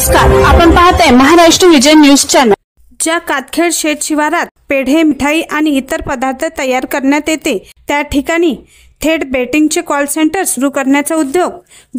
नमस्कार, आपण पाहताय महाराष्ट्र विजय न्यूज चॅनल। ज्या कातखेड शेत शिवारात पेढे, मिठाई आणि इतर पदार्थ तयार करण्यात येते त्या ठिकाणी थेट बेटिंगचे कॉल सेंटर सुरू करण्याचा उद्योग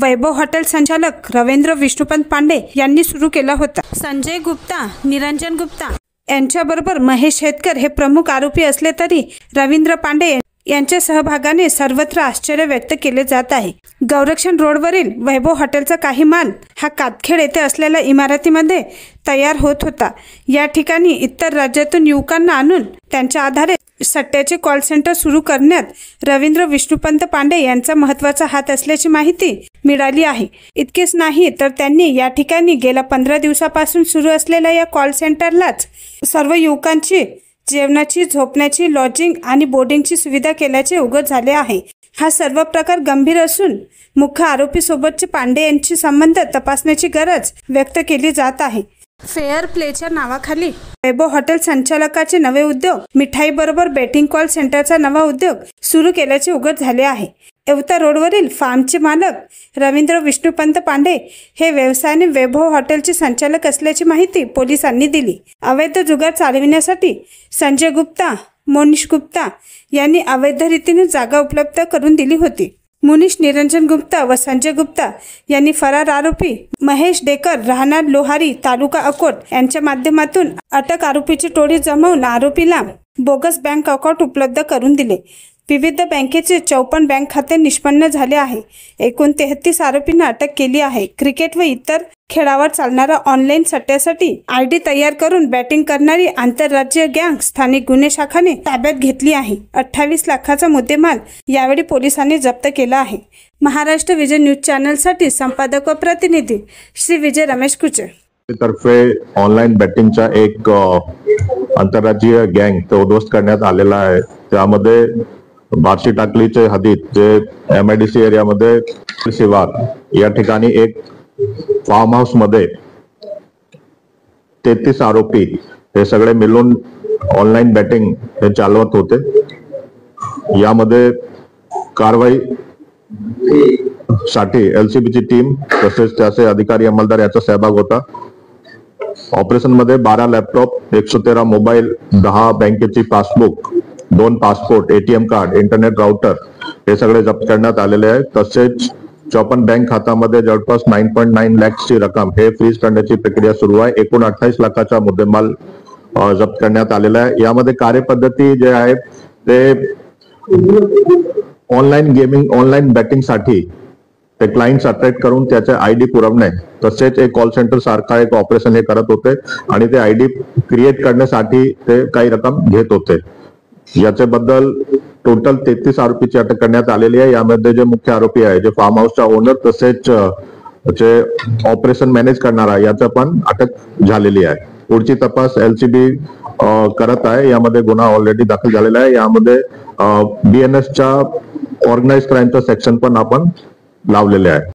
वैभव हॉटेल संचालक रवींद्र विष्णुपंत पांडे यांनी सुरू केला होता। संजय गुप्ता, निरंजन गुप्ता यांच्याबरोबर महेश शेतकर हे प्रमुख आरोपी असले तरी रवींद्र पांडे यांच्या सहभागाने सर्वत्र आश्चर्य व्यक्त केले जात आहे। गौरक्षण रोडवरील वैभव हॉटेलचा काही माल हा कातखेड येथे असलेल्या इमारतीमध्ये तयार होत होता। या ठिकाणी इतर राज्यातून युवकांना आणून त्यांच्या आधारे सट्ट्याचे कॉल सेंटर सुरू करण्यात रवींद्र विष्णुपंत पांडे यांचा महत्त्वाचा हात असल्याची माहिती मिळाली आहे। इतकेच नाही तर त्यांनी या ठिकाणी गेल्या 15 दिवसापासून सुरू असलेल्या या कॉल सेंटरलाच सर्व युवकांची जेवणाची, झोपण्याची, लॉजिंग आणि बोर्डिंगची सुविधा केल्याचे उघड झाले आहे। हा सर्व प्रकार गंभीर असून मुख्य आरोपी सोबतचे पांडे यांची संबंध तपासण्याची गरज व्यक्त केली जात आहे। फेअर प्लेच्या नावाखाली वैभव हॉटेल संचालकाचे नवे उद्योग, मिठाई बरोबर बेटिंग कॉल सेंटरचा नवा उद्योग सुरू केल्याचे उघड झाले आहे। येवता रोडवरील फार्मचे मालक रवींद्र विष्णुपंत पांडे हे व्यवसायाने वैभव हॉटेलचे संचालक असल्याची माहिती पोलिसांनी दिली। अवैध जुगार चालविण्यासाठी संजय गुप्ता, मोनिश गुप्ता यांनी अवैध रीतीने जागा उपलब्ध करून दिली होती। मुनीश निरंजन गुप्ता व संजय गुप्ता यांनी फरार आरोपी महेश डेकर राहणार लोहारी तालुका अकोट यांच्या माध्यमातून अटक आरोपीची टोळी जमवून आरोपीला बोगस बँक अकाउंट उपलब्ध करून दिले। विविध बँकेचे 54 बँक खाते निष्पन्न झाले आहे। एकूण 33 आरोपींना अटक केली आहे। क्रिकेट व इतर खेळावर चालणारा ऑनलाईन सट्ट्यासाठी आयडी तयार करून बॅटिंग करणारी आंतरराज्यीय गँग स्थानिक गुन्हे शाखाने ताब्यात घेतली आहे। 28 लाखाचा मुद्देमाल यावेळी पोलिसांनी जप्त केला आहे। महाराष्ट्र विजय न्यूज चॅनल साठी संपादक व प्रतिनिधी श्री विजय रमेश कुचे तर्फे ऑनलाईन बॅटिंगचा एक आंतरराज्यीय गँग तो उद्ध्वस्त करण्यात आलेला आहे। त्यामध्ये बार्शी टाकलीचे हदीत जे MIDC एरियामध्ये शिवार या ठिकाणी एक फार्म हाऊस मध्ये 33 आरोपी हे सगळे मिळून ऑनलाईन बॅटिंग हे चालवत होते। यामध्ये कारवाई साठी LCB ची टीम तसेच त्याचे अधिकारी अंमलदार याचा सहभाग होता। ऑपरेशन मध्ये 12 लॅपटॉप, 113 मोबाईल, 10 बँकेची passbook, 2 passport, ATM card, internet router हे सगळे जप्त करण्यात आलेले आहे। तसेच 54 बँक खात्यामध्ये जवळपास 9.9 लाखची रक्कम हे फ्रीज करण्याची प्रक्रिया सुरू आहे। एकूण 28 लाखाचा मुद्देमाल जप्त करण्यात आलेला आहे। यामध्ये कार्यपद्धती जे आहे ते ऑनलाईन गेमिंग, ऑनलाईन बॅटिंग साठी ते क्लायंट्स अट्रॅक्ट करून त्याचे आयडी पुरवणे तसेच एक कॉल सेंटर सारखा एक ऑपरेशन हे करत होते आणि ते आयडी क्रिएट करण्यासाठी ते काही रक्कम घेत होते। याच्याबद्दल टोटल 33 आरोपीची अटक करण्यात आलेली आहे। यामध्ये जे मुख्य आरोपी आहे, जे फार्म हाऊसचा ओनर तसेच जे ऑपरेशन मॅनेज करणारा याचा पण अटक झालेली आहे। पुढची तपास LCB करत आहे। यामध्ये गुन्हा ऑलरेडी दाखल झालेला आहे। यामध्ये BNS च्या ऑर्गनाइज्ड क्राईमचा सेक्शन पण आपण लावलेले आहे।